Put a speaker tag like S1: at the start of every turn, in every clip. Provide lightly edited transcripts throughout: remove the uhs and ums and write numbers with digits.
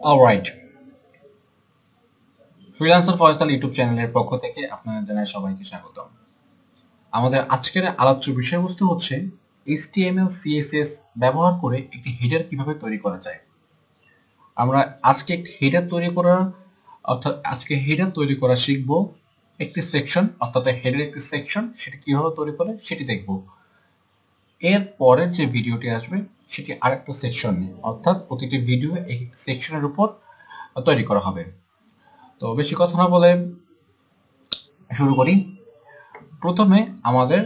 S1: Alright, freelancer Faisal YouTube চ্যানেলের পক্ষ থেকে আপনাদের জানাই সবাইকে স্বাগতম। আমাদের আজকের আলোচ্য বিষয়বস্তু হচ্ছে HTML CSS ব্যবহার করে একটি হেডার কিভাবে তৈরি করা যায়। আমরা আজকে একটি হেডার তৈরি করা শিখব। একটি সেকশন অর্থাৎ হেডার একটি সেকশন সেটা কিভাবে তৈরি করে সেটি দেখব। এর পরের যে ভিডিওটি আসবে সেটি আরেকটা সেকশন নিয়ে, অর্থাৎ প্রতিটি ভিডিও এই সেকশনের উপর তৈরি করা হবে। তো বেশি কথা না বলে শুরু করি। প্রথমে আমাদের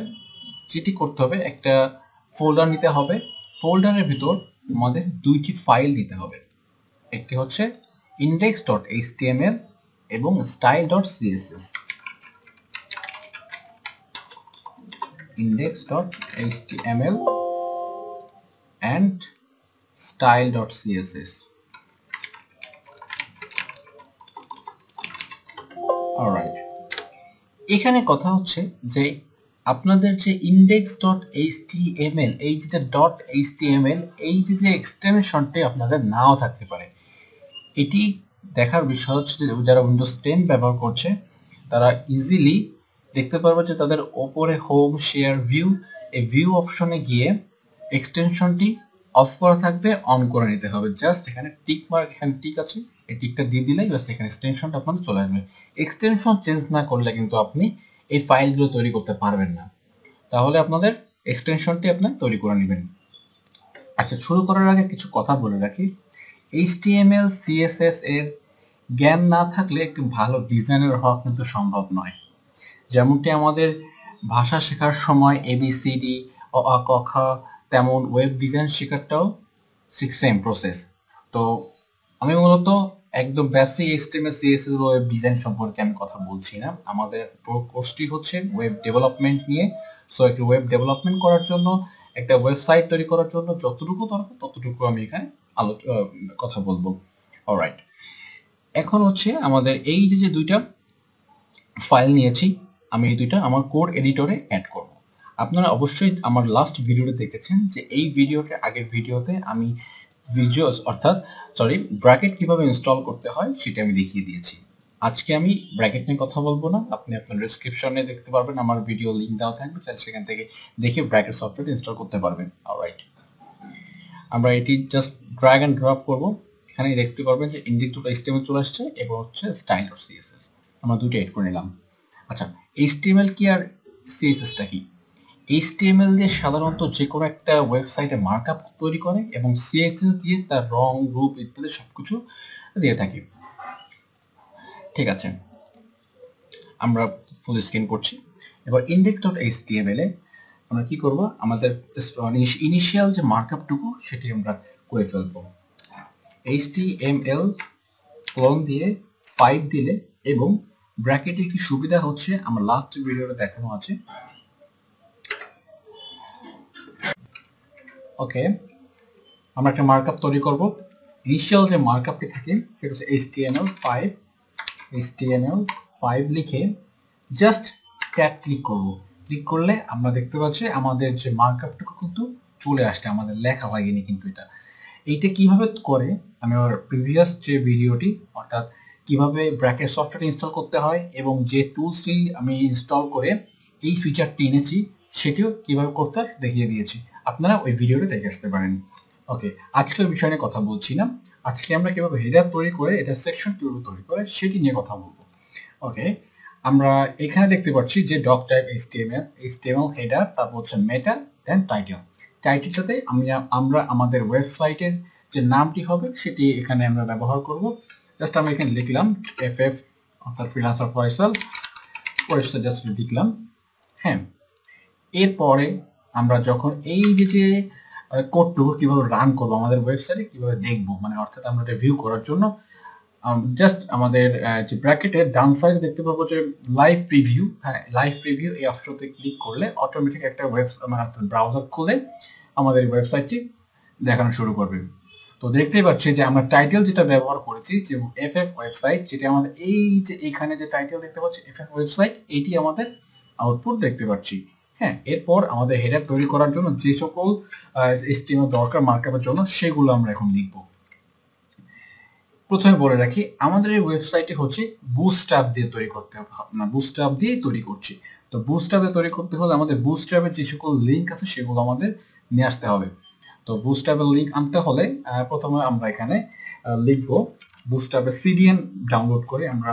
S1: যেটি করতে হবে, একটা ফোল্ডার নিতে হবে। ফোল্ডারের ভিতর আমাদের দুইটি ফাইল নিতে হবে। একটি হচ্ছে index.html এবং style.css। index.html and style.css। Alright, এখানে কথা হচ্ছে যে আপনাদের যে index.html এই যে .html এই যে এক্সটেনশনটি আপনাদের নাও থাকতে পারে। এটি দেখার বিষয় হচ্ছে যে যারা উইন্ডোজ 10 ব্যবহার করছে তারা ইজিলি দেখতে পারবে যে তাদের ওপরে হোম, শেয়ার, ভিউ, এই ভিউ অপশনে গিয়ে এক্সটেনশনটি অফ করা থাকবে, অন করে নিতে হবে। জাস্ট এখানে টিক মার্ক, এখানে টিক আছে, এই টিকটা দিয়ে দিলেই বাস এখানে এক্সটেনশনটা আপনাদের চলে আসবে। এক্সটেনশন চেঞ্জ না করলে কিন্তু আপনি এই ফাইলগুলো তৈরি করতে পারবেন না। তাহলে আপনাদের এক্সটেনশনটি আপনার তৈরি করে নেবেন। আচ্ছা, শুরু করার আগে কিছু কথা বলে রাখি। HTML CSS এর জ্ঞান না থাকলে একটি ভালো ডিজাইনার হওয়া কিন্তু সম্ভব নয়। যেমনটি আমাদের ভাষা শেখার সময় ABCD অ আ ক খ, তেমন ওয়েব ডিজাইন শেখাটাও সেম প্রসেস। তো আমি মূলত একদম basic HTML CSS web design সম্পর্কে আমি কথা বলছি না। আমাদের পুরো কোর্সটি হচ্ছে ওয়েব ডেভেলপমেন্ট নিয়ে। সো একটি ওয়েব ডেভেলপমেন্ট করার জন্য, একটা ওয়েবসাইট তৈরি করার জন্য যতটুকু দরকার ততটুকু আমি এখানে কথা বলবো। অলরাইট, এখন হচ্ছে আমাদের এই যে দুইটা ফাইল নিয়েছি, আমি এই দুইটা আমার কোড এডিটরে অ্যাড করব। আপনারা অবশ্যই আমার লাস্ট ভিডিওতে দেখেছেন যে এই ভিডিওতে, আগের ভিডিওতে আমি ব্র্যাকেট কিভাবে ইনস্টল করতে হয় সেটা আমি দেখিয়ে দিয়েছি। আজকে আমি ব্র্যাকেট নিয়ে কথা বলবো না। আপনি আপনার ডেসক্রিপশনে দেখতে পারবেন, আমার ভিডিও লিংক দেওয়া থাকবে, চাইলে সেখান থেকে দেখে ব্র্যাকেট সফটওয়্যার ইনস্টল করতে পারবেন। অলরাইট, আমরা এটি জাস্ট ড্র্যাগ এন্ড ড্রপ করব। এখানে দেখতে পারবেন যে index.html চলে আসছে এবং হচ্ছে style.css। আমরা দুটো এড করে নিলাম। আচ্ছা, HTML কি আর CSS টা কি? HTML দিয়ে সাধারণত যে কোনো একটা ওয়েবসাইটে মার্কআপ তৈরি করে এবং CSS দিয়ে তার রং, রূপ ইত্যাদি সবকিছু দিয়ে থাকি। ঠিক আছে, আমরা ফুল স্ক্রিন করছি। এবার index.html এ আমরা কি করব, আমাদের ইনিশিয়াল যে মার্কআপটুকু সেটি আমরা করে ফেলবো। HTML ক্লোন দিয়ে 5 দিলে এবং ব্র্যাকেটে একটি সুবিধা হচ্ছে, আমার লাস্ট ভিডিওতে দেখানো আছে। ওকে, আমরা একটা মার্কআপ তৈরি করব। ইনিশিয়াল যে মার্কআপটি থাকে সেটা হচ্ছে HTML5 লিখে জাস্ট ট্যাব ক্লিক করব। ক্লিক করলে আমরা দেখতে পাচ্ছি আমাদের যে মার্কআপটুকু কিন্তু চলে আসছে, আমাদের লেখা হয়নি কিন্তু এইটা কিভাবে করে আমি আমার প্রিভিয়াস যে ভিডিওটি, অর্থাৎ কিভাবে ব্র্যাকেট সফটওয়্যার ইনস্টল করতে হয় এবং যে টুলসটি আমি ইনস্টল করে এই ফিচারটি এনেছি সেটিও কিভাবে করতে হয় দেখিয়ে দিয়েছি। আপনারা ওই ভিডিওটা দেখে আসতে পারেন। ওকে, আজকে ওই বিষয় নিয়ে কথা বলছি না। আজকে আমরা কিভাবে হেডার তৈরি করে এটা সেকশন কিভাবে তৈরি করে সেটি নিয়ে কথা বলবো। ওকে, আমরা এখানে দেখতে পাচ্ছি যে ডক টাইপ HTML হেডার, তারপর হচ্ছে মেটা, দেন টাইটেল। টাইটেলটাতে আমরা আমাদের ওয়েবসাইটের যে নামটি হবে সেটি এখানে আমরা ব্যবহার করব। জাস্ট আমরা এখানে লিখলাম FF অর্থাৎ ফ্রিল্যান্সার ফয়সাল ওয়েবসাইট, জাস্ট লিখলাম। হ্যাঁ, এরপরে আমরা যখন এই যে কোডটুকু কিভাবে রান করবো, আমাদের ওয়েবসাইটে কিভাবে দেখবো, মানে অর্থাৎ আমরা এটা ভিউ করার জন্য জাস্ট আমাদের যে ব্র্যাকেটের ডান সাইডে দেখতে পাবো যে লাইভ প্রিভিউ। হ্যাঁ, লাইভ প্রিভিউ এই অপশনতে ক্লিক করলে অটোমেটিক একটা ব্রাউজার খুলে আমাদের ওয়েবসাইটটি দেখানো শুরু করবে। তো দেখতেই পাচ্ছি যে আমরা টাইটেল যেটা ব্যবহার করেছি যে FF ওয়েবসাইট, যেটা আমাদের এই যে এখানে যে টাইটেল দেখতে পাচ্ছি FF ওয়েবসাইট, এটি আমাদের আউটপুট দেখতে পাচ্ছি। হ্যাঁ, এরপর আমাদের হেডার তৈরি করার জন্য যে সকল HTML দরকার মার্কআপের জন্য সেগুলো আমরা এখন লিখবো। প্রথমে বলে রাখি আমাদের এই ওয়েবসাইটটি হচ্ছে বুটস্ট্র্যাপ দিয়ে তৈরি করতে হবে, না বুটস্ট্র্যাপ দিয়ে তৈরি করছি। তো বুটস্ট্র্যাপে তৈরি করতে হলে আমাদের বুটস্ট্র্যাপের যে সকল লিঙ্ক আছে সেগুলো আমাদের নিয়ে আসতে হবে। তো বুটস্ট্র্যাপের লিঙ্ক আনতে হলে প্রথমে আমরা এখানে লিখবো বুটস্ট্র্যাপের সিডিএন ডাউনলোড করে আমরা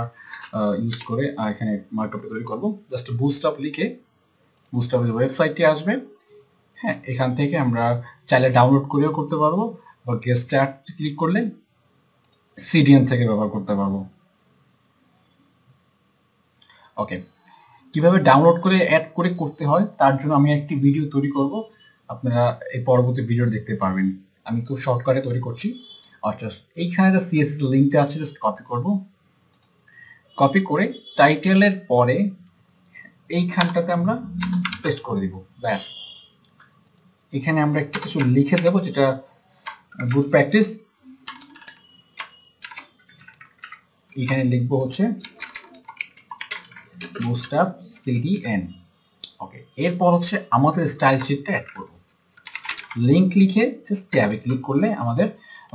S1: ইউজ করে এখানে মার্কআপটা তৈরি করব। জাস্ট বুটস্ট্র্যাপ লিখে বুটস্ট্র্যাপের ওয়েবসাইটটি আসবে। হ্যাঁ, এখান থেকে আমরা চাইলে ডাউনলোড করেও করতে পারবো বা গেট স্টার্ট ক্লিক করলে সিডিএন থেকে ব্যবহার করতে পারবো। ওকে, কিভাবে ডাউনলোড করে অ্যাড করে করতে হয় তার জন্য আমি একটি ভিডিও তৈরি করব, আপনারা এই পরবর্তী ভিডিও দেখতে পারবেন। আমি খুব শর্টকাটে তৈরি করছি। আচ্ছা, এইখানে যে সিএসএস লিংকটা আছে জাস্ট কপি করব। কপি করে টাইটেলের পরে এইখানটাতে আমরা পেস্ট করে দিব। ব্যাস, এখানে আমরা একটু কিছু লিখে দেব যেটা গুড প্র্যাকটিস। এখানে লিখবো হচ্ছে বুটস্ট্র্যাপ সিডিএন। ওকে, এরপর হচ্ছে আমাদের স্টাইল শিটটা অ্যাড করব। লিংক লিখে জাস্ট ট্যাবে ক্লিক করলে আমাদের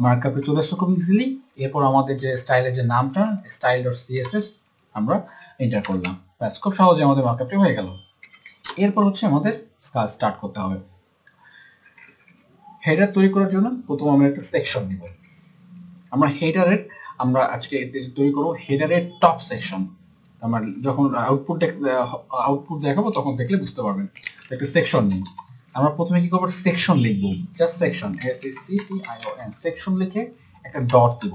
S1: মার্কআপে চলে আসছে খুব ইজিলি। এরপর আমাদের যে স্টাইলের যে নামটা style.css আমরা এন্টার করলাম। ব্যাস, খুব সহজে আমাদের মার্কআপটি হয়ে গেল। এরপর হচ্ছে আমাদের স্টার্ট করতে হবে। হেডার তৈরি করার জন্য প্রথমে আমরা একটা সেকশন নিব। আমরা আজকে তৈরি করব হেডারের টপ সেকশন। আমরা যখন আউটপুট দেখাবো তখন দেখলে বুঝতে পারবেন। একটা সেকশন নিই। আমরা প্রথমে কি করব, সেকশন লিখবো, জাস্ট সেকশন, SECTION, সেকশন লিখে একটা ডট দিব।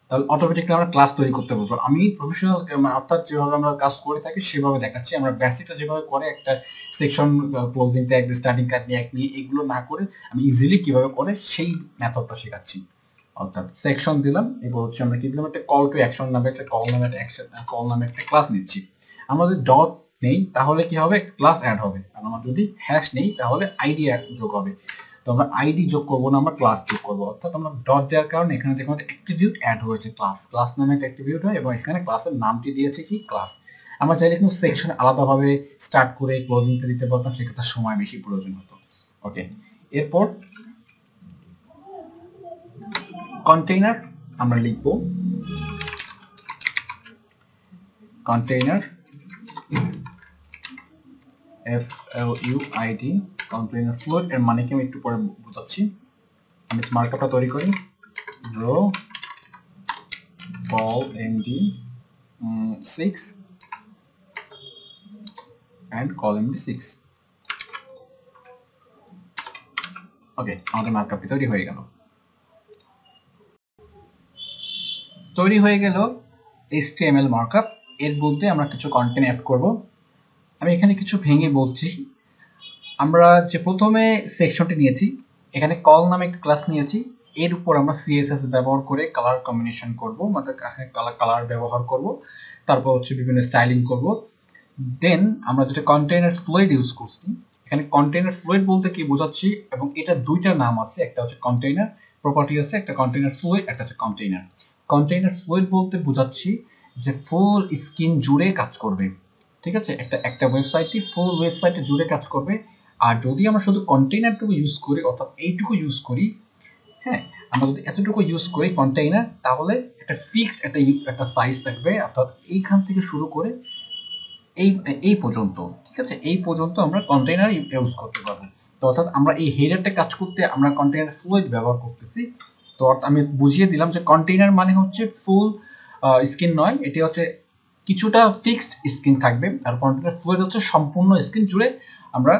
S1: তাহলে অটোমেটিক্যালি আমরা ক্লাস তৈরি করতে পারবো। আমি প্রফেশনাল অর্থাৎ যেভাবে আমরা কাজ করে থাকি সেভাবে দেখাচ্ছি। আমরা বেসিকটা যেভাবে করে একটা section closing tag, starting tag নিয়ে এগুলো না করে আমি ইজিলি কিভাবে করে সেই মেথডটা শেখাচ্ছি। অর্থাৎ সেকশন দিলাম, এবার হচ্ছে আমরা কি দিলাম, একটা কল টু অ্যাকশন নামে একটা কল নামে একটা ক্লাস নিচ্ছি। আমাদের ডট নেই তাহলে কি হবে, ক্লাস অ্যাড হবে। আর আমার যদি হ্যাশ নেই তাহলে আইডি যোগ হবে। তো আমরা আইডি যোগ করবো না, আমরা ক্লাস যোগ করবো। অর্থাৎ আমরা ডট দেওয়ার কারণে এখানে দেখুন অ্যাট্রিবিউট অ্যাড হয়েছে, ক্লাস নামে একটা অ্যাট্রিবিউট হয় এবং এখানে ক্লাসের নামটি দিয়েছে কি ক্লাস। আমরা চাইলে কিন্তু সেকশন আলাদাভাবে স্টার্ট করে ক্লোজিংটা দিতে পারতাম, সেক্ষেত্রে সময় বেশি প্রয়োজন হতো। ওকে, এরপর কন্টেইনার আমরা লিখব, কন্টেইনার FLUID, কন্টেইনার ফ্লোট এর মানে কি আমি একটু পরে বোঝাচ্ছি। আমি মার্কআপটা তৈরি করি, row call md6 and call md6। Okay, আমাদের মার্কআপটি তৈরি হয়ে গেল। HTML markup. এর মধ্যে আমরা কিছু কন্টেন্ট অ্যাড করব। আমি এখানে কিছু ভেঙে বলছি। আমরা যে প্রথমে সেকশনটি নিয়েছি, এখানে কল নামে একটা ক্লাস নিয়েছি, এর উপর আমরা CSS ব্যবহার করে কালার কম্বিনেশন করব, মানে কালার ব্যবহার করব। তারপর হচ্ছে বিভিন্ন স্টাইলিং করব। দেন আমরা যেটা কন্টেইনার ফ্লুইড ইউজ করছি, এখানে কন্টেইনার ফ্লুইড বলতে কি বোঝাচ্ছি, এবং এটা দুইটা নাম আছে, একটা হচ্ছে কন্টেইনার প্রপার্টি আছে, একটা কন্টেইনার ফ্লুইড, একটা হচ্ছে কন্টেইনার। কন্টেইনার ফ্লুইড বলতে বোঝাচ্ছি যে ফুল স্ক্রিন জুড়ে কাজ করবে। ঠিক আছে, একটা ওয়েবসাইটটি ফুল ওয়েবসাইটে জুড়ে কাজ করবে। আর যদি আমরা শুধু কন্টেইনারটুকু ইউজ করি, অর্থাৎ এইটুকু ইউজ করি, হ্যাঁ, আমরা যদি এতটুকু ইউজ করি কন্টেইনার, তাহলে একটা ফিক্সড একটা সাইজ থাকবে, অর্থাৎ এইখান থেকে শুরু করে এই পর্যন্ত। ঠিক আছে, এই পর্যন্ত আমরা কন্টেইনার ইউজ করতে পারবো। তো অর্থাৎ আমরা এই হেডারটা কাজ করতে আমরা কন্টেইনার ফ্লুইড ব্যবহার করতেছি। তো আমি বুঝিয়ে দিলাম যে কন্টেইনার মানে হচ্ছে ফুল স্ক্রিন নয়, এটি হচ্ছে কিছুটা ফিক্সড স্ক্রিন থাকবে, আর কন্টেইনার ফ্লুইড হচ্ছে সম্পূর্ণ স্ক্রিন জুড়ে আমরা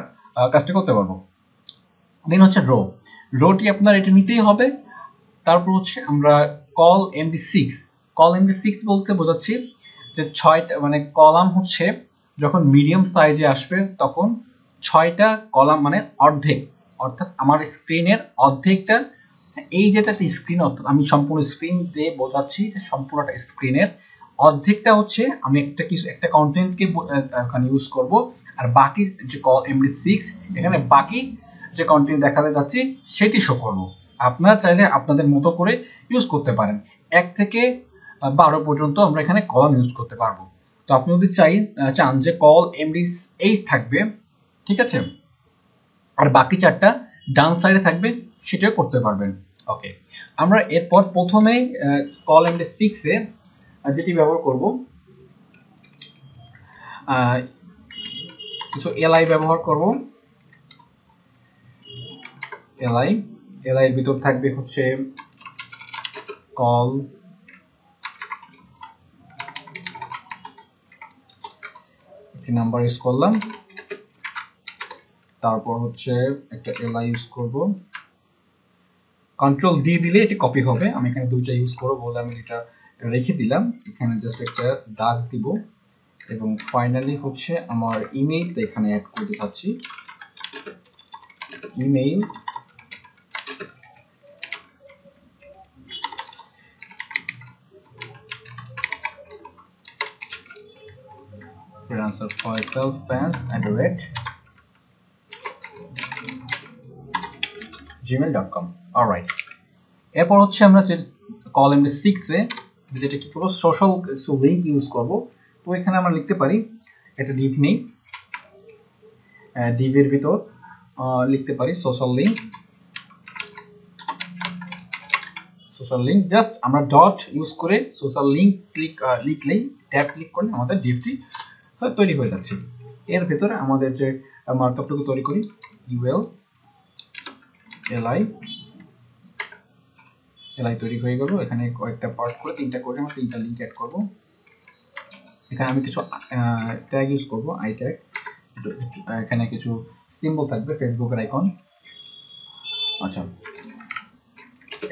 S1: কাজটা করতে পারবো। দেন হচ্ছে রোটি আপনার এটা নিতেই হবে। তারপর হচ্ছে আমরা কল md6 বলতে বোঝাচ্ছি যে 6টা, মানে কলাম হচ্ছে যখন মিডিয়াম সাইজে আসবে তখন 6টা কলাম, মানে অর্ধেক, অর্থাৎ আমার স্ক্রিনের অর্ধেকটা, এই যেটা স্ক্রিন, অর্থাৎ আমি সম্পূর্ণ স্ক্রিন দিয়ে বোঝাচ্ছি যে সম্পূর্ণটা স্ক্রিনের অর্ধেকটা হচ্ছে আমি একটা কন্টেন্টকে এখানে ইউজ করব, আর বাকি যে কল md6 এখানে বাকি যে কন্টেন্ট দেখাতে যাচ্ছি সেটি শো করব। আপনারা চাইলে আপনাদের মতো করে ইউজ করতে পারেন। 1 থেকে 12 পর্যন্ত আমরা এখানে কলাম ইউজ করতে পারবো। তো আপনি যদি চান যে কল md8 থাকবে, ঠিক আছে, আর বাকি 4টা ডান সাইডে থাকবে, সেটাও করতে পারবেন। ওকে, আমরা এরপর প্রথমে কলাম 6 এ যেটি ব্যবহার করব কিছু এলআই ব্যবহার করব। এলআই এর ভিতর থাকবে হচ্ছে কল একটি নাম্বার ইউজ করলাম, তারপর হচ্ছে একটা এলআই ইউজ করব, কন্ট্রোল ডি দিলে এটি কপি হবে। আমি এখানে দুইটা ইউজ করব বলে আমি এটা রেখে দিলাম, এখানে জাস্ট একটা দাগ দিব এবং ফাইনালি হচ্ছে আমার ইমেইলটা এখানে অ্যাড করতে চাচ্ছি। Email freelancer Faisal fans@gmail.com। Alright, এরপর হচ্ছে আমরা যে কলাম 6 এ যেটা কি করব, সোশ্যাল কিছু লিংক ইউজ করব। তো এখানে আমরা লিখতে পারি একটা ডিভ নেই, ডিভের ভিতর লিখতে পারি সোশ্যাল লিংক। জাস্ট আমরা ডট ইউজ করে সোশ্যাল লিংক লিখলেই, ট্যাব ক্লিক করলে আমাদের ডিভটি তৈরি হয়ে যাচ্ছে। এর ভিতরে আমাদের যে মার্কআপটুকু তৈরি করি, ইউএল এলআই তৈরি হয়ে গেল। এখানে কয়েকটা পার্ট করে তিনটা করে আমরা তিনটা লিংক অ্যাড করব। এখানে আমি কিছু ট্যাগ ইউজ করব, আই ট্যাগ। এখানে কিছু সিম্বল থাকবে, ফেসবুকের আইকন। আচ্ছা,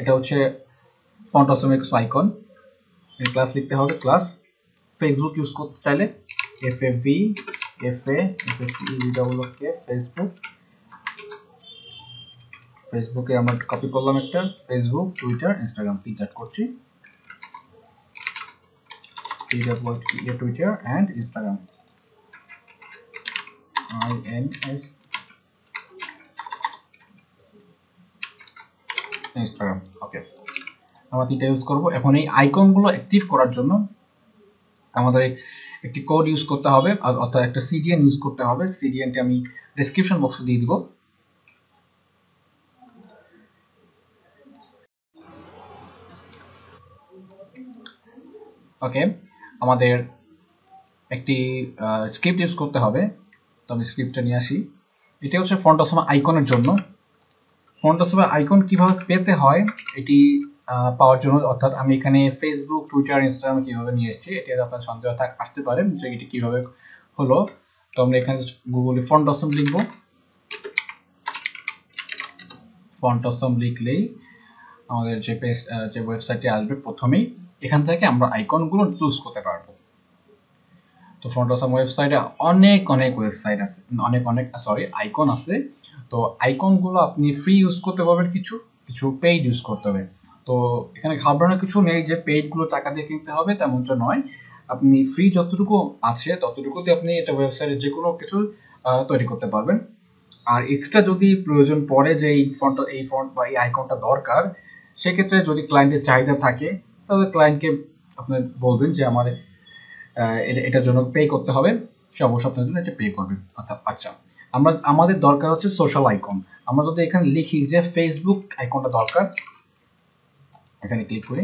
S1: এটা হচ্ছে ফন্ট অসমের কিছু আইকন। ক্লাস লিখতে হবে, ক্লাস ফেসবুক ইউজ করতে চাইলে ফেসবুকে আমরা কপি করলাম একটা, ফেসবুক, টুইটার, ইনস্টাগ্রাম তিনটা করছি, টুইটার এন্ড ইনস্টাগ্রাম, ইনস্টাগ্রাম। ওকে, আমরা তিনটা ইউজ করব। এখন এই আইকনগুলো অ্যাক্টিভ করার জন্য আমাদের একটি কোড ইউজ করতে হবে, অর্থাৎ একটা সিডিএন ইউজ করতে হবে। সিডিএনটি আমি ডেসক্রিপশন বক্সে দিয়ে দিব। ওকে, আমাদের একটি স্ক্রিপ্ট ইউজ করতে হবে। তো আমি স্ক্রিপ্টটা নিয়ে আসি। এটা হচ্ছে ফন্ট অসমা আইকনের জন্য। ফন্ট অসমা আইকন কিভাবে পেতে হয় এটি পাওয়ার জন্য, অর্থাৎ আমি এখানে ফেসবুক, টুইটার, ইনস্টাগ্রাম কিভাবে নিয়ে এসেছি এটি আপনার সন্দেহ আসতে পারে যে এটি কিভাবে হলো। তো আমরা এখানে গুগলে ফন্ট অসম লিখব। ফন্ট অসম লিখলেই আমাদের যে ওয়েবসাইটে আসবে, প্রথমেই এখান থেকে আমরা আইকনগুলো চুজ করতে পারবো। তো ফন্ট অসম ওয়েবসাইটে অনেক ওয়েবসাইট আছে, আইকন আছে। তো আইকনগুলো আপনি ফ্রি ইউজ করতে পারবেন, কিছু পেইড ইউজ করতে হবে। তো এখানে ঘাবড়ানোর কিছু নেই যে পেইডগুলো টাকা দিয়ে কিনতে হবে, তেমনটা নয়। আপনি ফ্রি যতটুকু আছে ততটুকুতে আপনি এটা ওয়েবসাইটে যে কোনো কিছু তৈরি করতে পারবেন। আর এক্সট্রা যদি প্রয়োজন পড়ে যে এই ফন্ট বা এই আইকনটা দরকার, সেক্ষেত্রে যদি ক্লায়েন্টের চাহিদা থাকে তাহলে ক্লায়েন্টকে আপনি বলবেন যে আমার এটার জন্য পে করতে হবে, সে অবশ্যই আপনার জন্য এটা পে করবে। আচ্ছা, আমাদের দরকার হচ্ছে সোশ্যাল আইকন। আমরা যদি এখানে লিখি যে ফেসবুক আইকনটা দরকার, এখানে ক্লিক করি,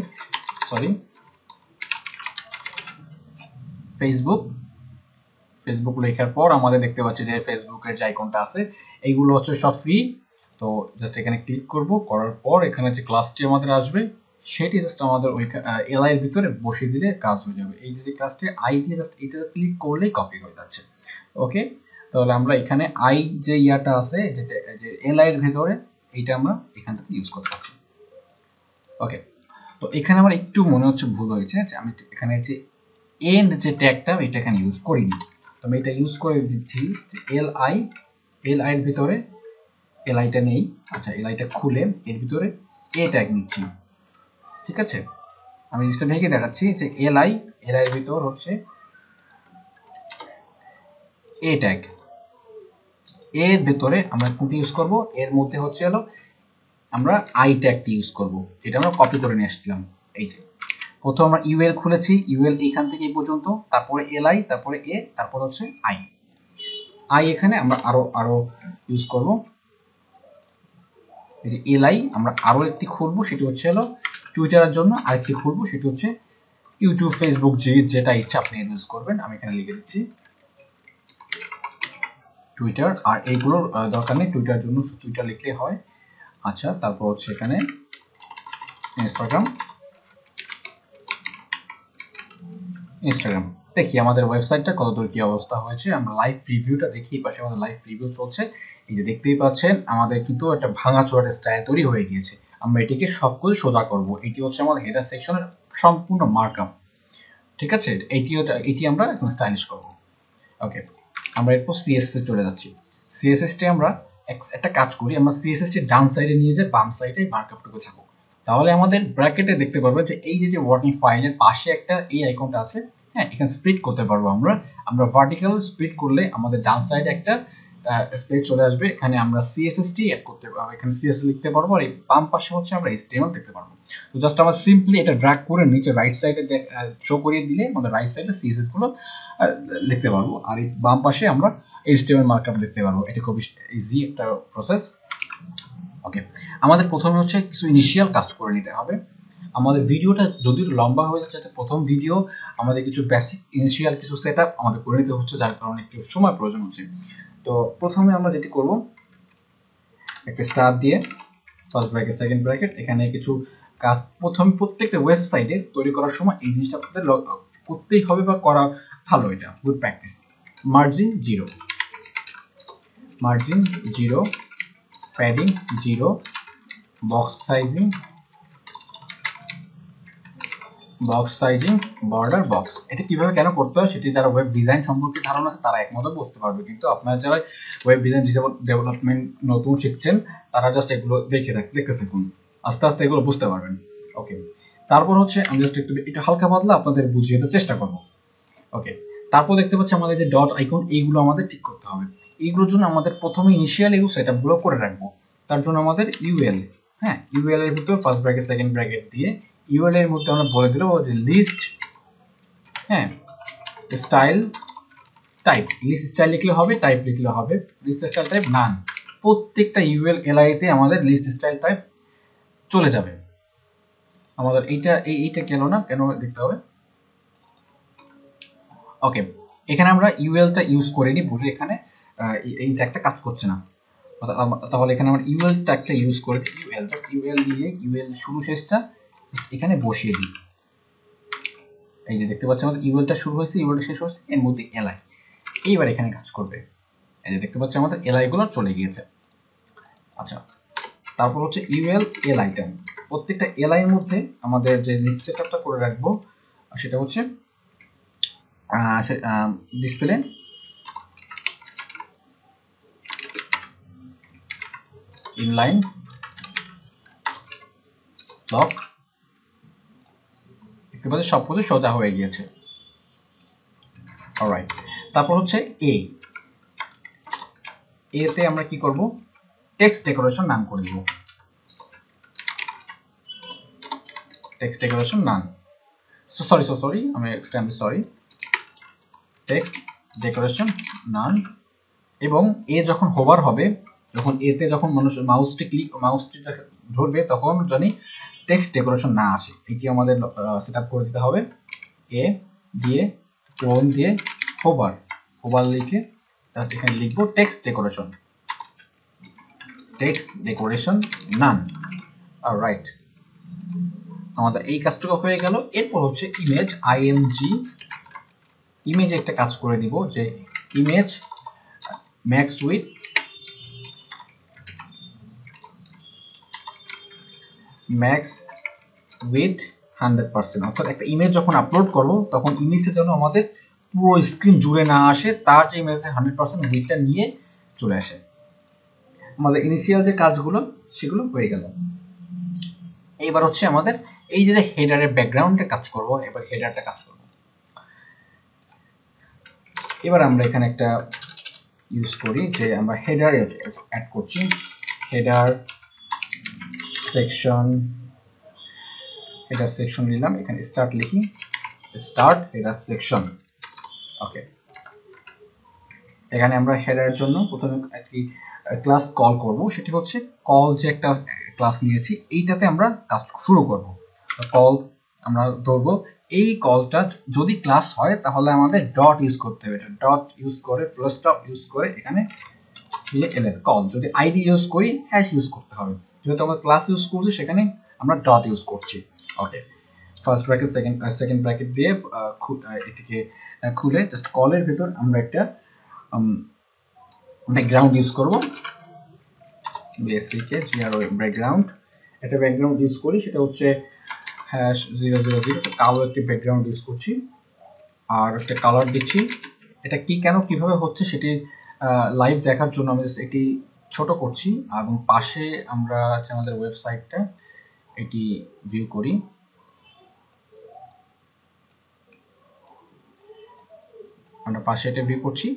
S1: ফেসবুক লেখার পর আমাদের দেখতে পাচ্ছি যে ফেসবুকের যে আইকনটা আছে এইগুলো হচ্ছে সব ফ্রি। তো জাস্ট এখানে ক্লিক করব, করার পর এখানে যে ক্লাসটি আমাদের আসবে সেটি জাস্ট আমাদের ওই এলআই এর ভিতরে বসিয়ে দিলে কাজ হয়ে যাবে। এই যে ক্লাসটি আই দিয়ে জাস্ট এটা ক্লিক করলেই কপি হয়ে যাচ্ছে। ওকে, তাহলে আমরা এখানে আই যে ইয়াটা আছে, যেটা যে এলআই এর ভিতরে, এইটা আমরা এখান থেকে ইউজ করতে পারছি। ওকে, তো এখানে আমার একটু মনে হচ্ছে ভুল হয়েছে, যে আমি এখানে যে এন্ড যে ট্যাগটা এটা এখানে ইউজ করিনি। তো আমি এটা ইউজ করে দিচ্ছি যে এলআই এর ভিতরে এলআইটা নেই। আচ্ছা, এলআইটা খুলে এর ভিতরে এ ট্যাগ নিচ্ছি। ঠিক আছে, আমি জিনিসটা ভেঙে দেখাচ্ছি যে এলআই এর ভিতর হচ্ছে এ ট্যাগ, এর ভিতরে আমরা কোনটি ইউজ করব, এর মধ্যে হচ্ছে হলো আমরা আই ট্যাগটি ইউজ করব, যেটা আমরা কপি করে নিয়ে আসছিলাম। এই যে প্রথম আমরা ইউএল খুলেছি, ইউএল এখান থেকে এই পর্যন্ত, তারপরে এলআই, তারপরে এ, তারপর হচ্ছে আই এখানে আমরা আরো ইউজ করব। এই যে এলআই আমরা আরো একটি খুলবো, সেটি হচ্ছে হলো টুইটারের জন্য, আরেকটি খুলবো সেটি হচ্ছে ইউটিউব, ফেসবুক, যেটা ইচ্ছা আপনি ইউজ করবেন। আমি এখানে লিখে দিচ্ছি টুইটার, আর এইগুলোর দরকার নেই, টুইটারের জন্য টুইটার লিখলেই হয়। আচ্ছা, তারপর হচ্ছে এখানে ইনস্টাগ্রাম। দেখি আমাদের ওয়েবসাইটটা কতদূর কি অবস্থা হয়েছে। আমরা লাইভ প্রিভিউটা দেখি, পাশে আমাদের লাইভ প্রিভিউ চলছে। এই যে দেখতেই পাচ্ছেন আমাদের কিন্তু একটা ভাঙাচোরা স্টাইল তৈরি হয়ে গিয়েছে। আমরা এটিকে সবকিছু সোজা করব। এটি হচ্ছে আমাদের হেডার সেকশনের সম্পূর্ণ মার্কআপ, ঠিক আছে। এটি আমরা এখন স্টাইলিশ করব। ওকে, আমরা এরপর সিএসএস এ চলে যাচ্ছি। সিএসএস টি আমরা একটা কাজ করি, আমরা সিএসএস টি ডান সাইডে নিয়ে যাই, বাম সাইডে মার্কআপটুকু থাকুক। তাহলে আমাদের ব্র্যাকেটে দেখতে পারবো যে এই যে ওয়ার্কিং ফাইলের পাশে একটা এই আইকনটা আছে, হ্যাঁ, এখানে স্প্লিট করতে পারবো আমরা ভার্টিক্যাল স্প্লিট করলে আমাদের ডান সাইডে একটা স্পেস চলে আসবে। এখানে আমরা সিএসএসটি অ্যাড করতে পারবো, এখানে সিএসএস লিখতে পারবো, আর এই বাম পাশে হচ্ছে আমরা এইচটিএমএল দেখতে পারবো। তো জাস্ট আমরা সিম্পলি এটা ড্র্যাগ করে নিচে রাইট সাইডে শো করিয়ে দিলে আমাদের রাইট সাইডে সিএসএস গুলো লিখতে পারবো, আর এই বাম পাশে আমরা এইচটিএমএল মার্কআপ লিখতে পারবো। এটা খুব ইজি একটা প্রসেস। ওকে, আমাদের প্রথমে হচ্ছে কিছু ইনিশিয়াল কাজ করে নিতে হবে। আমাদের ভিডিওটা যদিও লম্বা হয়ে যাচ্ছে, প্রথম ভিডিও আমাদের কিছু বেসিক ইনিশিয়াল কিছু সেটআপ আমাদের করে নিতে হচ্ছে, যার কারণে একটু সময় প্রয়োজন হচ্ছে। তো প্রথমে আমরা যেটি করব, একটা স্টার দিয়ে ফার্স্ট ব্র্যাকেট সেকেন্ড ব্র্যাকেট, এখানে কিছু কাজ প্রত্যেকটা ওয়েবসাইটে তৈরি করার সময় এই জিনিসটা আপনাদের করতেই হবে বা করা ভালো, এটা good practice. Margin 0, padding 0, box sizing border box. এটা কিভাবে কেন করতে হয় সেটি যারা ওয়েব ডিজাইন সম্পর্কে ধারণা আছে তারা একমত বুঝতে পারবে, কিন্তু আপনারা যারা ওয়েব ডিজাইন ডেভেলপমেন্ট নতুন শিখছেন তারা জাস্ট এগুলো দেখতে থাকুন, আস্তে আস্তে এগুলো বুঝতে পারবেন। ওকে, তারপর হচ্ছে আমি জাস্ট একটু হালকা পাতলা আপনাদের বুঝিয়ে দেওয়ার চেষ্টা করব। ওকে, তারপর দেখতে পাচ্ছি আমাদের যে ডট আইকন, এইগুলো আমাদের ঠিক করতে হবে। এইগুলোর জন্য আমাদের প্রথমে ইনিশিয়াল এই সেটআপগুলো করে রাখবো। তার জন্য আমাদের ইউএল, হ্যাঁ, ইউএল এর ভিতর ফার্স্ট ব্র্যাকেট সেকেন্ড ব্র্যাকেট দিয়ে ইউএল এর মধ্যে আমরা বলে দিলাম যে লিস্ট, হ্যাঁ, স্টাইল টাইপ, লিস্ট স্টাইল লিখলে হবে, টাইপ লিখলে হবে, লিস্ট স্টাইল টাইপ নান। প্রত্যেকটা ইউএল এলআই তে আমাদের লিস্ট স্টাইল টাইপ চলে যাবে। আমাদের এইটা কেন দেখতে হবে। ওকে, এখানে আমরা ইউএলটা ইউজ করিনি বলে এখানে এইটা একটা কাজ করছে না। তাহলে এখানে আমরা ইউএলটা একটা ইউজ করে ইউএল দিয়ে ইউএল শুরু শেষটা এখানে বসিয়ে দিই। এই যে দেখতে পাচ্ছেন আমাদের ইউএলটা শুরু হয়েছে, ইউএলটা শেষ হয়েছে, এর মধ্যে এলআই এইবার এখানে কাজ করবে। এই যে দেখতে পাচ্ছেন আমাদের এলআই গুলো চলে গিয়েছে। আচ্ছা, তারপর হচ্ছে ইউএল এল আইটেম, প্রত্যেকটা এলআই এর মধ্যে আমাদের যে লিস্ট সেটআপটা করে রাখবো সেটা হচ্ছে ডিসপ্লে ইনলাইন ব্লক। দেখতে পাচ্ছেন সবকিছু সোজা হয়ে গিয়েছে। অলরাইট, তারপর হচ্ছে এতে আমরা কি করব, টেক্সট ডেকোরেশন নাম করে দেব। টেক্সট ডেকোরেশন নাম, সরি আমি এক্সট্রিমলি সরি, টেক্সট ডেকোরেশন নাম। এবং এ যখন হোভার হবে, যখন মানুষ মাউসটি ধরবে তখন জানি টেক্সট ডেকোরেশন না আসে, এটি আমাদের সেটআপ করে দিতে হবে। এ দিয়ে ক্লোন দিয়ে হোভার লিখে এখানে লিখবো টেক্সট ডেকোরেশন নান। অলরাইট, আমাদের এই কাজটুকু হয়ে গেল। এরপর হচ্ছে ইমেজ ইমেজে একটা কাজ করে দিব যে ইমেজ ম্যাক্স উইথ 100%। অর্থাৎ একটা ইমেজ যখন আপলোড করব তখন ইমেজটা যেন আমাদের পুরো স্ক্রিন জুড়ে না আসে, তার যে ইমেজের 100% উইথটা নিয়ে চলে আসে। আমাদের ইনিশিয়াল যে কাজগুলো সেগুলো হয়ে গেল। এইবার হচ্ছে আমাদের এই যে হেডারের ব্যাকগ্রাউন্ডে কাজ করব, এবার হেডারটা কাজ করব। এবার আমরা এখানে একটা ইউজ করি যে আমরা হেডার অ্যাড করছি, হেডার সেকশন নিলাম, এখানে স্টার্ট লিখি, স্টার্ট হেডার সেকশন। ওকে, এখানে আমরা হেডারের জন্য প্রথমে একটি ক্লাস কল করব, সেটি হচ্ছে কল যে একটা ক্লাস নিয়েছি এইটাতে আমরা কাজ শুরু করব। কল আমরা ধরবো, এই কলটা যদি ক্লাস হয় তাহলে আমাদের ডট ইউজ করতে হবে, ডট ইউজ করে ফুল স্টপ ইউজ করে এখানে কল। যদি আইডি ইউজ করি হ্যাশ ইউজ করতে হবে, যেহেতু আমরা ক্লাস ইউজ করছি সেখানে আমরা ডট ইউজ করছি। ওকে, ফার্স্ট ব্র্যাকেট সেকেন্ড ব্র্যাকেট দিয়ে এটিকে খুলে জাস্ট কলের ভিতর আমরা একটা ব্যাকগ্রাউন্ড ইউজ করব, বেসিকে জিআরও ব্যাকগ্রাউন্ড, একটা ব্যাকগ্রাউন্ড ইউজ করি, সেটা হচ্ছে #000, কালো একটি ব্যাকগ্রাউন্ড ইউজ করছি আর একটা কালার দিচ্ছি। এটা কি কেন কিভাবে হচ্ছে সেটি লাইভ দেখার জন্য আমি এটি ছোট করছি এবং পাশে আমরা আমাদের ওয়েবসাইটটা এটি ভিউ করি। আমরা পাশে এটা ভিউ করছি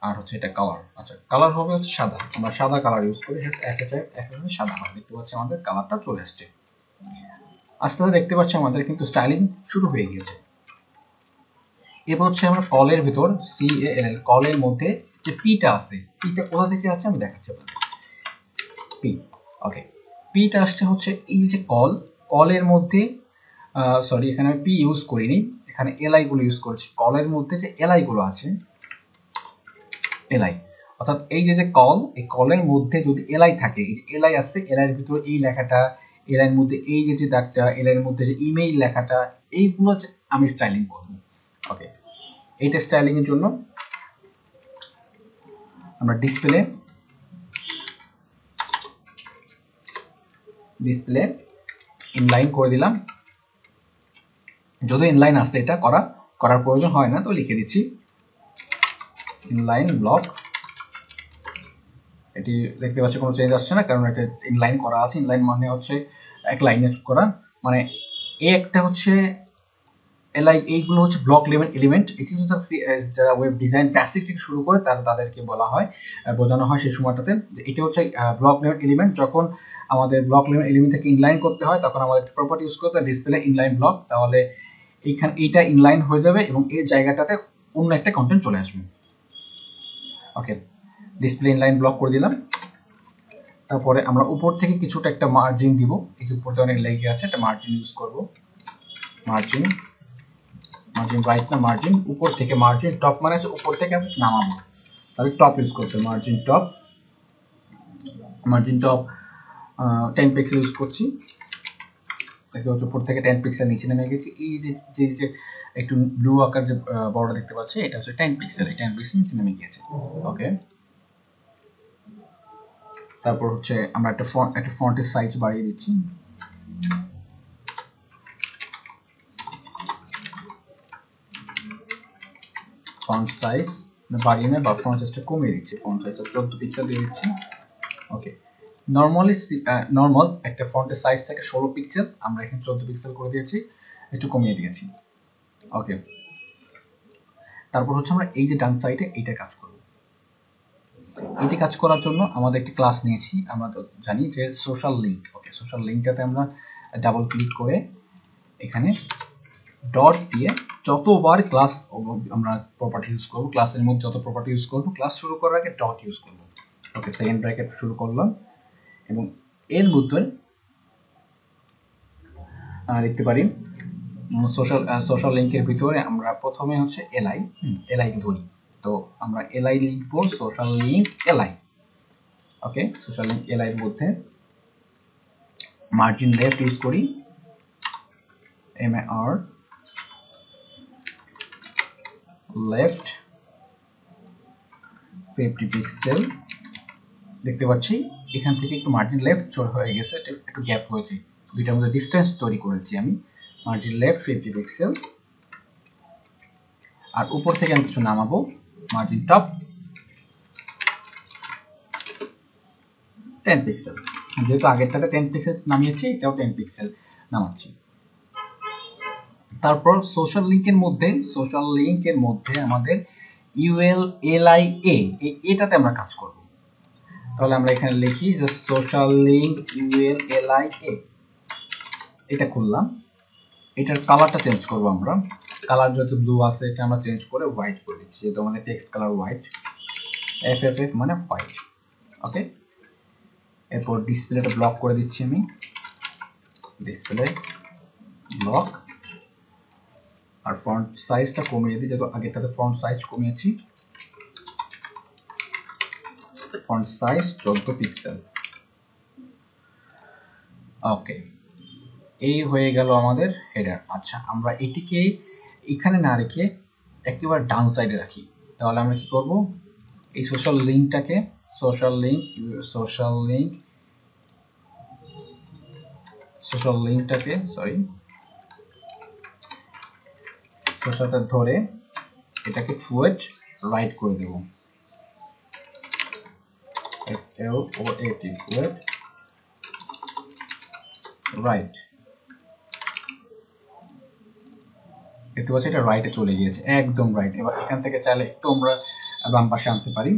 S1: আর হচ্ছে এটা কালার। আচ্ছা, কালার হবে হচ্ছে সাদা, আমরা সাদা কালার ইউজ করি, সাদা হয়। দেখতে পাচ্ছি আমাদের কালারটা চলে আসছে। আস্তে আস্তে দেখতে পাচ্ছি আমাদের কিন্তু স্টাইলিং শুরু হয়ে গিয়েছে। এবার হচ্ছে আমরা কলের ভিতর CALL কলের মধ্যে যে পিটা আছে, পিটা কোথা থেকে আছে আমি দেখাচ্ছি আপনাদের। পি, ওকে, পিটা আসছে হচ্ছে এই যে কলের মধ্যে, সরি এখানে আমি পি ইউজ করিনি, এখানে এলআই গুলো ইউজ করেছি। কলের মধ্যে যে এলআই গুলো আছে, এলআই অর্থাৎ এই যে কল, এই কলের মধ্যে যদি এলআই থাকে, এই যে এলআই আছে, এলআই এর ভিতরে এই লেখাটা, এলআই এর মধ্যে এই যে দাগটা, এলআই এর মধ্যে যে ইমেইল লেখাটা, এইগুলো আমি স্টাইলিং করব। ওকে, এইটা স্টাইলিং এর জন্য আমরা ডিসপ্লে ইনলাইন করে দিলাম। যদি ইনলাইন আসে, এটা করার প্রয়োজন হয় না, তো লিখে দিচ্ছি ইনলাইন ব্লক। এটি দেখতে পাচ্ছি কোনো চেঞ্জ আসছে না, কারণ এটা ইনলাইন করা আছে। ইনলাইন মানে হচ্ছে এক লাইনে করা, মানে এই একটা হচ্ছে এলআই, এইগুলো হচ্ছে ব্লক লেভেল এলিমেন্ট। এটি হচ্ছে যারা ওয়েব ডিজাইন বেসিক থেকে শুরু করে তাদেরকে বলা হয়, বোঝানো হয় সেই সময়টাতে। এটা হচ্ছে ব্লক লেভেল এলিমেন্ট। যখন আমাদের ব্লক লেভেল এলিমেন্ট থেকে ইনলাইন করতে হয় তখন আমাদের একটা প্রপার্টি ইউজ করতে হয় ডিসপ্লে ইনলাইন ব্লক, তাহলে এইটা ইনলাইন হয়ে যাবে এবং এই জায়গাটাতে অন্য একটা কন্টেন্ট চলে আসবে। ওকে, ডিসপ্লে ইনলাইন ব্লক করে দিলাম। তারপরে আমরা উপর থেকে কিছুটা একটা মার্জিন দিব, এই যে উপরে অনেক লেগে আছে, একটা মার্জিন ইউজ করব। মার্জিন রাইট না, মার্জিন উপর থেকে, মার্জিন টপ মানে হচ্ছে উপর থেকে আমি নামাবো, তাহলে টপ ইউজ করতে, মার্জিন টপ 10 পিক্সেল ইউজ করছি। দেখতে হচ্ছে উপর থেকে 10 পিক্সেল নিচে নেমে গেছি। এই যে একটু ব্লু আকার যে বর্ডার দেখতে পাচ্ছি, এটা হচ্ছে 10 পিক্সেল, এই 10 পিক্সেল নিচে নেমে গিয়েছে। ওকে, তারপর হচ্ছে আমরা একটা ফন্টের সাইজ বাড়িয়ে দিচ্ছি। ফন্ট সাইজ বাড়িয়ে নেই বা ফন্ট সাইজটা কমিয়ে দিচ্ছি, ফন্ট সাইজটা 14 পিক্সেল দিয়ে দিচ্ছি। ওকে, নরমাল একটা ফন্টের সাইজ থেকে 16 পিক্সেল, আমরা এখানে 14 পিক্সেল করে দিয়েছি, একটু কমিয়ে দিয়েছি। ওকে, তারপর হচ্ছে আমরা এই যে ডান সাইডে এইটা কাজ করব। এইটা কাজ করার জন্য আমাদের একটা ক্লাস নিয়েছি, আমরা তো জানি যে সোশ্যাল লিংক। ওকে, সোশ্যাল লিংকটাতে আমরা ডাবল ক্লিক করে এখানে ডট দিয়ে যতবার ক্লাস আমরা প্রপার্টি ইউজ করব, ক্লাসের মধ্যে যত প্রপার্টি ইউজ করব, ক্লাস শুরু করার আগে ডট ইউজ করব। ওকে, সেকেন্ড ব্র্যাকেট শুরু করলাম এবং এর মধ্যে লিখতে পারি সোশ্যাল লিংকের ভিতরে আমরা প্রথমে হচ্ছে এলআই ধরি, তো আমরা এলআই লিখবো, সোশ্যাল লিংক এলআই। ওকে, সোশ্যাল লিংক এলআই এর মধ্যে মার্জিন লেফট ইউজ করি, MAR লেফট 50 পিক্সেল। দেখতে পাচ্ছি এখান থেকে একটু মার্জিন লেফট চলে হয়ে গেছে, একটু গ্যাপ হয়েছে, দুইটার মধ্যে ডিসটেন্স তৈরি করেছি আমি। মার্জিন লেফট 50 পিক্সেল, আর উপর থেকে আমি কিছু নামাবো, মার্জিন টপ 10 পিক্সেল। যেহেতু আগেরটাতে 10 পিক্সেল নামিয়েছি, এটাও 10 পিক্সেল নামাচ্ছি। তারপর সোশ্যাল লিংকের মধ্যে আমাদের ULLIA, এটাতে আমরা কাজ করব। তাহলে আমরা এখানে লিখি যে সোশ্যাল লিংক ULLIA, এটা করলাম। এটার কালারটা চেঞ্জ করব আমরা, কালার যেহেতু ব্লু আছে এটা আমরা চেঞ্জ করে হোয়াইট করে দিচ্ছি, যেহেতু আমাদের টেক্সট কালার হোয়াইট, FFF মানে হোয়াইট। ওকে, এরপর ডিসপ্লেটা ব্লক করে দিচ্ছি আমি, ডিসপ্লে ব্লক, আর ফন্ট সাইজটা কমিয়ে দিই, যেহেতু আগেরটাতে ফন্ট সাইজ কমিয়েছি, ফন্ট সাইজ 14 পিক্সেল। ওকে, এই হয়ে গেল আমাদের হেডার। আচ্ছা, আমরা এটিকে এখানে না রেখে একেবারে ডান সাইডে রাখি, তাহলে আমরা কি করব, এই সোশ্যাল লিঙ্কটাকে, সোশ্যাল লিঙ্কটাকে সোশ্যালটা ধরে এটাকে ফ্লুয়েড রাইট করে দেব, FLOAT ফ্লুয়েড রাইট। দেখতে পাচ্ছি এটা রাইটে চলে গিয়েছে, একদম রাইট। এবার এখান থেকে চাইলে একটু আমরা বাম পাশে আনতে পারি,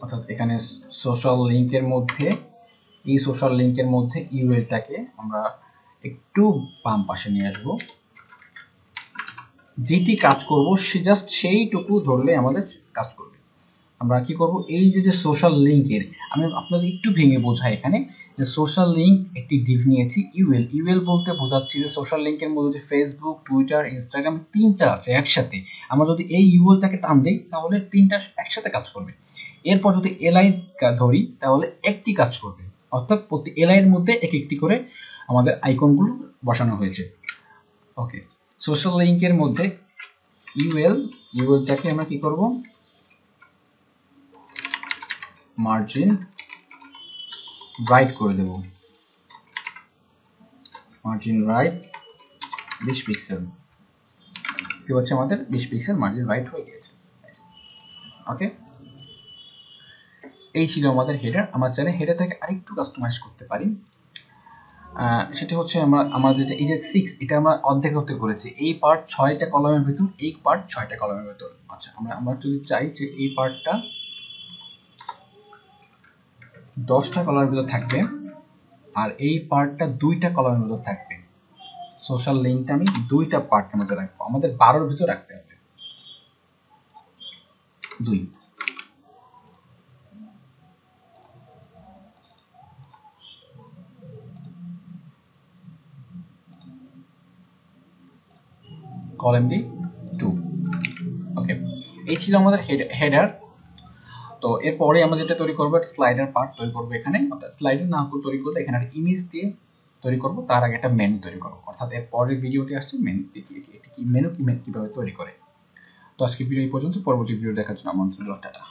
S1: অর্থাৎ এখানে সোশ্যাল লিঙ্কের মধ্যে, এই সোশ্যাল লিঙ্কের মধ্যে ইউএলটাকে আমরা একটু বাম পাশে নিয়ে আসব। যেটি কাজ করব সে জাস্ট সেইটুকু ধরলে আমাদের কাজ করবে। আমরা কি করব, এই যে সোশ্যাল লিঙ্কের, আমি আপনাদের একটু ভেঙে বোঝাই এখানে, যে সোশ্যাল লিঙ্ক একটি ডিভ নিয়েছি ইউএল বলতে বোঝাচ্ছি যে সোশ্যাল লিঙ্কের মধ্যে যে ফেসবুক, টুইটার, ইনস্টাগ্রাম তিনটা আছে একসাথে, আমরা যদি এই ইউএলটাকে টান দিই তাহলে তিনটা একসাথে কাজ করবে। এরপর যদি এলআই ধরি তাহলে একটি কাজ করবে, অর্থাৎ প্রতি এলআই এর মধ্যে এক একটি করে আমাদের আইকনগুলো বসানো হয়েছে। ওকে, সোশ্যাল লিঙ্কের মধ্যে ইউএলটাকে আমরা কি করব, মার্জিন রাইট করে দেব, মার্জিন রাইট 20 পিক্সেল। দেখতে পাচ্ছি আমাদের 20 পিক্সেল মার্জিন রাইট হয়ে গেছে। ওকে, এই ছিল আমাদের হেডার। আমরা চাইলে হেডারটাকে আরেকটু কাস্টমাইজ করতে পারি, সেটা হচ্ছে আমাদের এই যে 6, এটা আমরা অর্ধেক করেছি, এই পার্ট 6টা কলামের ভিতর, এই পার্ট 6টা কলামের ভিতর। আচ্ছা, আমরা যদি চাই যে এই পার্টটা 10টা কলামের ভিতর থাকবে আর এই পার্টটা 2টা কলামের ভিতর থাকবে, সোশ্যাল লিঙ্কটা আমি 2টা পার্টের মধ্যে রাখবো, আমাদের 12 এর ভিতর রাখতে হবে 2। Column B 2। ওকে, এই ছিল আমাদের হেডার। তো এরপরে আমরা যেটা তৈরি করবো, স্লাইডার পার্ট তৈরি করবো এখানে, অর্থাৎ স্লাইডার না তৈরি করলে এখানে একটা ইমেজ দিয়ে তৈরি করব, তার আগে একটা মেনু তৈরি করব, অর্থাৎ এর পরের ভিডিওটি আসছে মেনু কিভাবে তৈরি করে। তো আজকে ভিডিও এই পর্যন্ত, পরবর্তী ভিডিও দেখার জন্য আমন্ত্রণ রইল, টাটা।